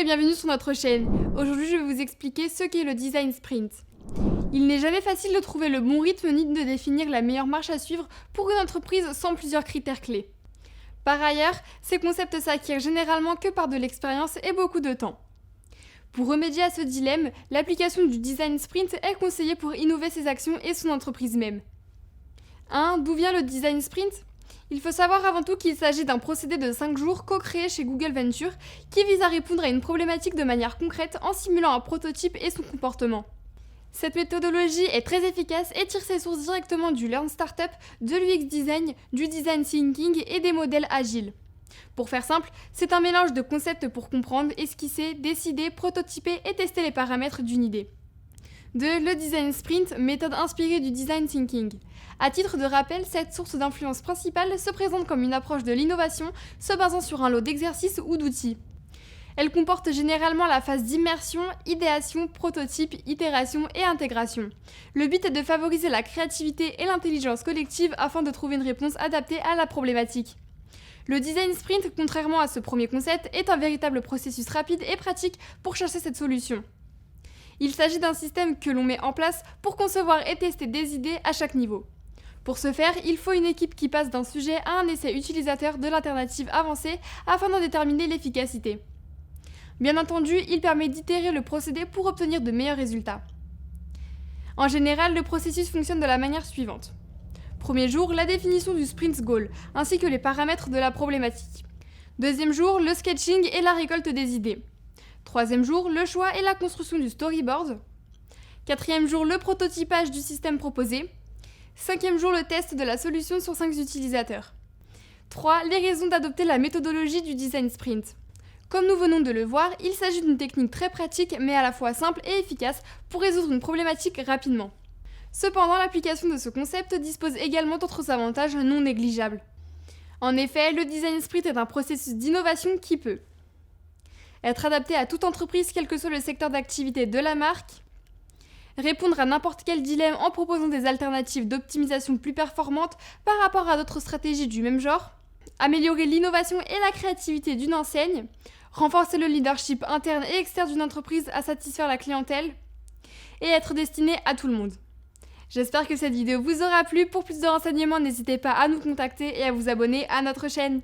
et bienvenue sur notre chaîne. Aujourd'hui, je vais vous expliquer ce qu'est le design sprint. Il n'est jamais facile de trouver le bon rythme ni de définir la meilleure marche à suivre pour une entreprise sans plusieurs critères clés. Par ailleurs, ces concepts s'acquièrent généralement que par de l'expérience et beaucoup de temps. Pour remédier à ce dilemme, l'application du design sprint est conseillée pour innover ses actions et son entreprise même. 1. D'où vient le design sprint ? Il faut savoir avant tout qu'il s'agit d'un procédé de 5 jours co-créé chez Google Ventures qui vise à répondre à une problématique de manière concrète en simulant un prototype et son comportement. Cette méthodologie est très efficace et tire ses sources directement du Learn Startup, de l'UX Design, du Design Thinking et des modèles agiles. Pour faire simple, c'est un mélange de concepts pour comprendre, esquisser, décider, prototyper et tester les paramètres d'une idée. 2. Le design sprint, méthode inspirée du design thinking. À titre de rappel, cette source d'influence principale se présente comme une approche de l'innovation se basant sur un lot d'exercices ou d'outils. Elle comporte généralement la phase d'immersion, idéation, prototype, itération et intégration. Le but est de favoriser la créativité et l'intelligence collective afin de trouver une réponse adaptée à la problématique. Le design sprint, contrairement à ce premier concept, est un véritable processus rapide et pratique pour chercher cette solution. Il s'agit d'un système que l'on met en place pour concevoir et tester des idées à chaque niveau. Pour ce faire, il faut une équipe qui passe d'un sujet à un essai utilisateur de l'alternative avancée afin d'en déterminer l'efficacité. Bien entendu, il permet d'itérer le procédé pour obtenir de meilleurs résultats. En général, le processus fonctionne de la manière suivante. Premier jour, la définition du sprint goal, ainsi que les paramètres de la problématique. Deuxième jour, le sketching et la récolte des idées. Troisième jour, le choix et la construction du storyboard. Quatrième jour, le prototypage du système proposé. Cinquième jour, le test de la solution sur 5 utilisateurs. 3. Les raisons d'adopter la méthodologie du design sprint. Comme nous venons de le voir, il s'agit d'une technique très pratique mais à la fois simple et efficace pour résoudre une problématique rapidement. Cependant, l'application de ce concept dispose également d'autres avantages non négligeables. En effet, le design sprint est un processus d'innovation qui peut être adapté à toute entreprise quel que soit le secteur d'activité de la marque, répondre à n'importe quel dilemme en proposant des alternatives d'optimisation plus performantes par rapport à d'autres stratégies du même genre, améliorer l'innovation et la créativité d'une enseigne, renforcer le leadership interne et externe d'une entreprise à satisfaire la clientèle, et être destiné à tout le monde. J'espère que cette vidéo vous aura plu. Pour plus de renseignements, n'hésitez pas à nous contacter et à vous abonner à notre chaîne.